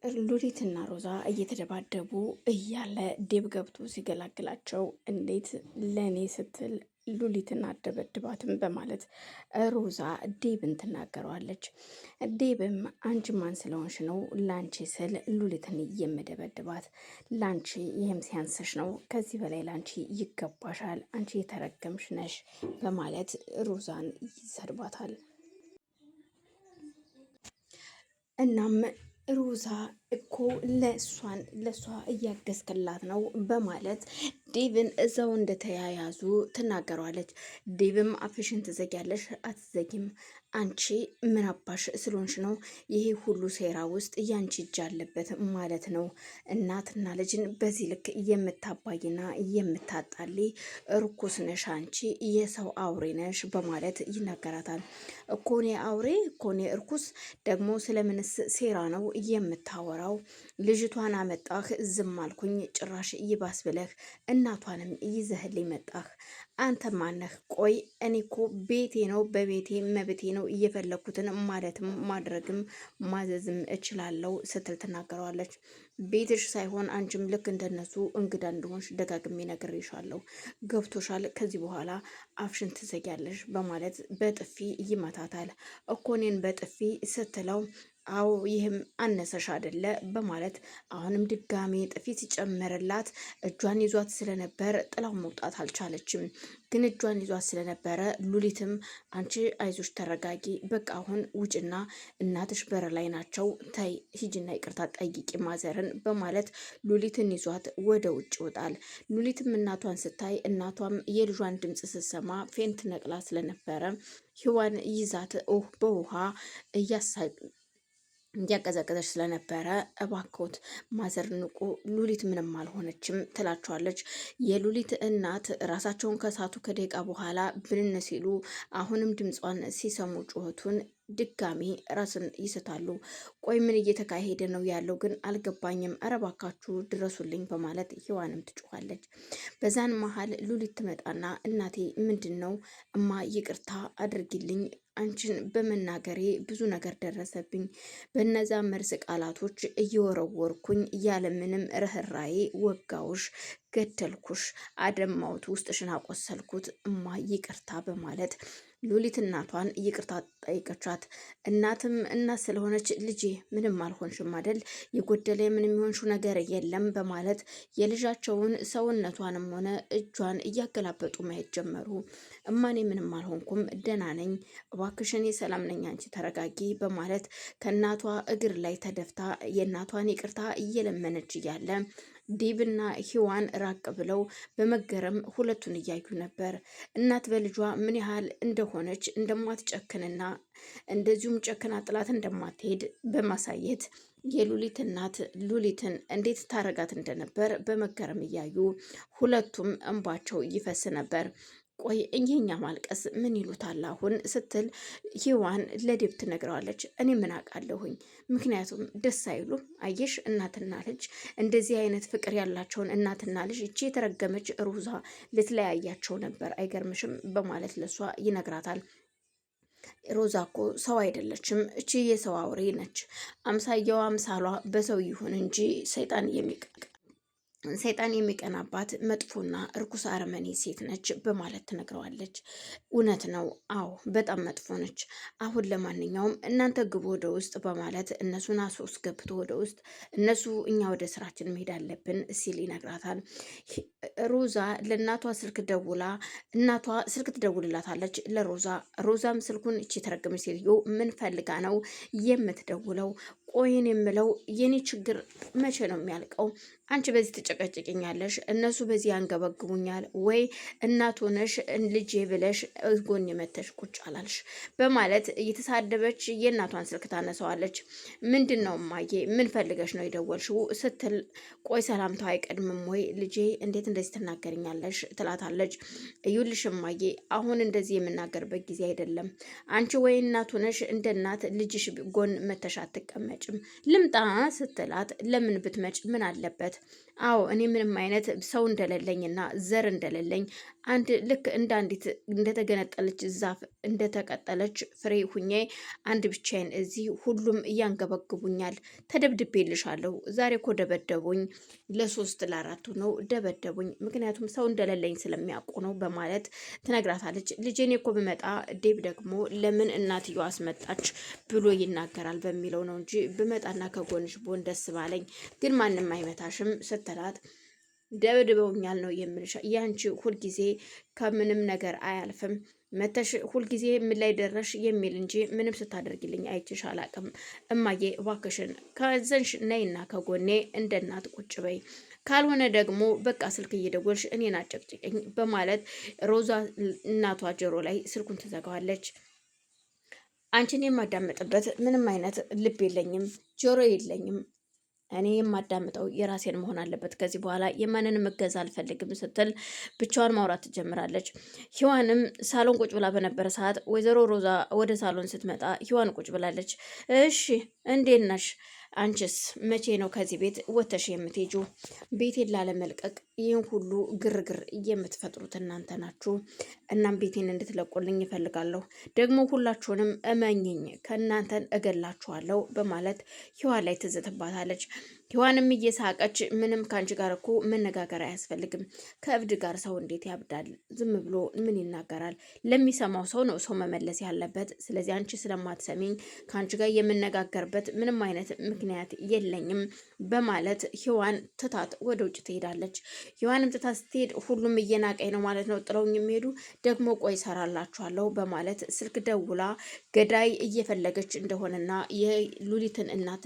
ሉሊትና ሮዛ እየተደባደቡ እያለ ዴብ ገብቶ ሲገላግላቸው እንዴት ለእኔ ስትል ሉሊትን አደበድባትም በማለት ሮዛ ዴብን ትናገረዋለች። ዴብም አንቺ ማን ስለሆንሽ ነው ላንቺ ስል ሉሊትን የምደበድባት? ላንቺ ይህም ሲያንስሽ ነው። ከዚህ በላይ ላንቺ ይገባሻል። አንቺ የተረገምሽ ነሽ በማለት ሮዛን ይሰድባታል። እናም ሮዛ እኮ ለእሷ እያገዝክላት ነው በማለት ዴቭን እዛው እንደተያያዙ ትናገረዋለች። ዴቭም አፍሽን ትዘጊያለሽ አትዘጊም? አንቺ ምን አባሽ ስለሆንሽ ነው ይሄ ሁሉ ሴራ ውስጥ ያንቺ እጅ አለበት ማለት ነው? እናትና ልጅን በዚህ ልክ የምታባይና የምታጣሊ ርኩስ ነሽ አንቺ፣ የሰው አውሬ ነሽ በማለት ይናገራታል። እኮኔ አውሬ እኮኔ እርኩስ ደግሞ ስለምንስ ሴራ ነው የምታወራው? ልጅቷን አመጣህ ዝም አልኩኝ፣ ጭራሽ ይባስ ብለህ እናቷንም ይዘህልኝ መጣህ። አንተ ማነህ? ቆይ እኔ እኮ ቤቴ ነው፣ በቤቴ መብቴ ነው፣ እየፈለኩትን ማለትም ማድረግም ማዘዝም እችላለሁ ስትል ትናገረዋለች። ቤትሽ ሳይሆን አንቺም ልክ እንደነሱ እንግዳ እንደሆንሽ ደጋግሜ ነግሬሻለሁ። ገብቶሻል? ከዚህ በኋላ አፍሽን ትዘጊያለሽ በማለት በጥፊ ይመታታል። እኮ እኔን በጥፊ ስትለው አዎ ይህም አነሰሽ አይደለ በማለት አሁንም ድጋሜ ጥፊ ሲጨመርላት እጇን ይዟት ስለነበር ጥላው መውጣት አልቻለችም። ግን እጇን ይዟት ስለነበረ ሉሊትም አንቺ አይዞሽ ተረጋጊ፣ በቃ አሁን ውጭና እናትሽ በር ላይ ናቸው፣ ተይ ሂጂና ይቅርታ ጠይቂ ማዘርን በማለት ሉሊትን ይዟት ወደ ውጭ ይወጣል። ሉሊትም እናቷን ስታይ እናቷም የልጇን ድምፅ ስትሰማ ፌንት ነቅላ ስለነበረ ሔዋን ይዛት በውሃ እያቀዘቀዘች ስለነበረ እባክዎት ማዘር ንቁ፣ ሉሊት ምንም አልሆነችም ትላቸዋለች። የሉሊት እናት ራሳቸውን ከሳቱ ከደቂቃ በኋላ ብንን ሲሉ አሁንም ድምጿን ሲሰሙ ጩኸቱን ድጋሚ ራስን ይስታሉ። ቆይ ምን እየተካሄደ ነው ያለው ግን አልገባኝም፣ ኧረ እባካችሁ ድረሱልኝ በማለት ሔዋንም ትጮኻለች። በዛን መሀል ሉሊት ትመጣና እናቴ ምንድን ነው እማ ይቅርታ አድርጊልኝ፣ አንቺን በመናገሬ ብዙ ነገር ደረሰብኝ። በነዛ መርዝ ቃላቶች እየወረወርኩኝ ያለምንም ርኅራዬ ወጋውሽ፣ ገደልኩሽ፣ አደማውት፣ ውስጥሽን አቆሰልኩት፣ እማ ይቅርታ በማለት ሉሊት እናቷን ይቅርታ ጠይቀቻት። እናትም እናት ስለሆነች ልጄ ምንም አልሆንሽም አይደል፣ የጎደለ ምንም የሆንሽው ነገር የለም በማለት የልጃቸውን ሰውነቷንም ሆነ እጇን እያገላበጡ ማየት ጀመሩ። እማኔ ምንም አልሆንኩም ደህና ነኝ፣ እባክሽን ሰላም ነኝ፣ አንቺ ተረጋጊ በማለት ከእናቷ እግር ላይ ተደፍታ የእናቷን ይቅርታ እየለመነች እያለ ዴብና ሔዋን ራቅ ብለው በመገረም ሁለቱን እያዩ ነበር። እናት በልጇ ምን ያህል እንደሆነች እንደማትጨክንና እንደዚሁም ጨክና ጥላት እንደማትሄድ በማሳየት የሉሊት እናት ሉሊትን እንዴት ታረጋት እንደነበር በመገረም እያዩ ሁለቱም እንባቸው ይፈስ ነበር። ቆይ እኛ ማልቀስ ምን ይሉታል አሁን ስትል ሔዋን ለዴብ ትነግረዋለች። እኔ ምን አውቃለሁኝ፣ ምክንያቱም ደስ አይሉም። አየሽ እናትና ልጅ እንደዚህ አይነት ፍቅር ያላቸውን እናትና ልጅ እቺ የተረገመች ሮዛ ልትለያያቸው ነበር አይገርምሽም? በማለት ለሷ ይነግራታል። ሮዛ እኮ ሰው አይደለችም፣ እቺ የሰው አውሬ ነች። አምሳያዋ አምሳሏ በሰው ይሁን እንጂ ሰይጣን የሚቀናባት መጥፎና እርኩስ አረመኔ ሴት ነች በማለት ትነግረዋለች። እውነት ነው፣ አዎ በጣም መጥፎ ነች። አሁን ለማንኛውም እናንተ ግቡ ወደ ውስጥ በማለት እነሱን ገብቶ ወደ ውስጥ እነሱ እኛ ወደ ስራችን መሄድ አለብን ሲል ይነግራታል። ሮዛ ለእናቷ ስልክ ደውላ እናቷ ስልክ ትደውልላታለች ለሮዛ። ሮዛም ስልኩን እቺ የተረገመች ሴትዮ ምን ፈልጋ ነው የምትደውለው? ቆይን የምለው የኔ ችግር መቼ ነው የሚያልቀው? አንቺ በዚህ ትጨቀጭቅኛለሽ፣ እነሱ በዚህ ያንገበግቡኛል ወይ? እናት ሆነሽ ልጄ ብለሽ ጎን የመተሽ ቁጭ አላልሽ? በማለት እየተሳደበች የእናቷን ስልክ ታነሳዋለች። ምንድን ነው እማዬ ምን ፈልገሽ ነው የደወልሽው? ስትል ቆይ ሰላምታው አይቀድምም ወይ ልጄ እንዴት እንደዚህ ትናገርኛለሽ? ትላታለች። እዩልሽ እማዬ አሁን እንደዚህ የምናገርበት ጊዜ አይደለም። አንቺ ወይ እናት ሆነሽ እንደ እናት ልጅሽ ጎን መተሽ አትቀመጭም። ልምጣ ስትላት ለምን ብትመጭ ምን አለበት? አዎ እኔ ምንም አይነት ሰው እንደሌለኝና ዘር እንደሌለኝ አንድ ልክ እንደ አንዲት እንደተገነጠለች ዛፍ እንደተቀጠለች ፍሬ ሁኜ አንድ ብቻዬን እዚህ ሁሉም እያንገበግቡኛል። ተደብድቤልሻለሁ። ዛሬ እኮ ደበደቡኝ፣ ለ3 ለ4 ነው ደበደቡኝ። ምክንያቱም ሰው እንደሌለኝ ስለሚያውቁ ነው በማለት ትነግራታለች። ልጄኔ እኮ ብመጣ ዴብ ደግሞ ለምን እናትየው አስመጣች ብሎ ይናገራል በሚለው ነው እንጂ ብመጣና ከጎንሽ ቦን ደስ ባለኝ፣ ግን ማንም አይመታሽም ስትላት ደብድበውኛል ነው የምልሽ። ያንቺ ሁልጊዜ ከምንም ነገር አያልፍም መተሽ ሁልጊዜ ምን ላይ ደረሽ የሚል እንጂ ምንም ስታደርግልኝ አይችሽ አላቅም። እማዬ እባክሽን ከዘንሽ ነይና ከጎኔ እንደ እናት ቁጭ በይ፣ ካልሆነ ደግሞ በቃ ስልክ እየደወልሽ እኔን አጨቅጭቀኝ በማለት ሮዛ እናቷ ጆሮ ላይ ስልኩን ትዘጋዋለች። አንቺን የማዳመጥበት ምንም አይነት ልብ የለኝም፣ ጆሮ የለኝም። እኔ የማዳምጠው የራሴን መሆን አለበት። ከዚህ በኋላ የማንንም እገዛ አልፈልግም ስትል ብቻዋን ማውራት ትጀምራለች። ሂዋንም ሳሎን ቁጭ ብላ በነበረ ሰዓት ወይዘሮ ሮዛ ወደ ሳሎን ስትመጣ ሂዋን ቁጭ ብላለች። እሺ እንዴት ነሽ? አንቺስ መቼ ነው ከዚህ ቤት ወተሽ የምትሄጁ? ቤቴን ላለመልቀቅ ይህን ሁሉ ግርግር የምትፈጥሩት እናንተ ናችሁ። እናም ቤቴን እንድትለቁልኝ ይፈልጋለሁ። ደግሞ ሁላችሁንም እመኝኝ ከእናንተን እገላችኋለሁ በማለት ሂዋን ላይ ትዝትባታለች። ሂዋንም እየሳቀች ምንም ከአንቺ ጋር እኮ መነጋገር አያስፈልግም። ከእብድ ጋር ሰው እንዴት ያብዳል? ዝም ብሎ ምን ይናገራል? ለሚሰማው ሰው ነው ሰው መመለስ ያለበት። ስለዚህ አንቺ ስለማትሰሚኝ ከአንቺ ጋር የምነጋገርበት ምንም አይነት ምክንያት የለኝም በማለት ሂዋን ትታት ወደ ውጭ ትሄዳለች። ሂዋንም ትታት ስትሄድ ሁሉም እየናቀኝ ነው ማለት ነው ጥለውኝ የሚሄዱ ደግሞ ቆይ ሰራላችኋለሁ በማለት ስልክ ደውላ ገዳይ እየፈለገች እንደሆነና የሉሊትን እናት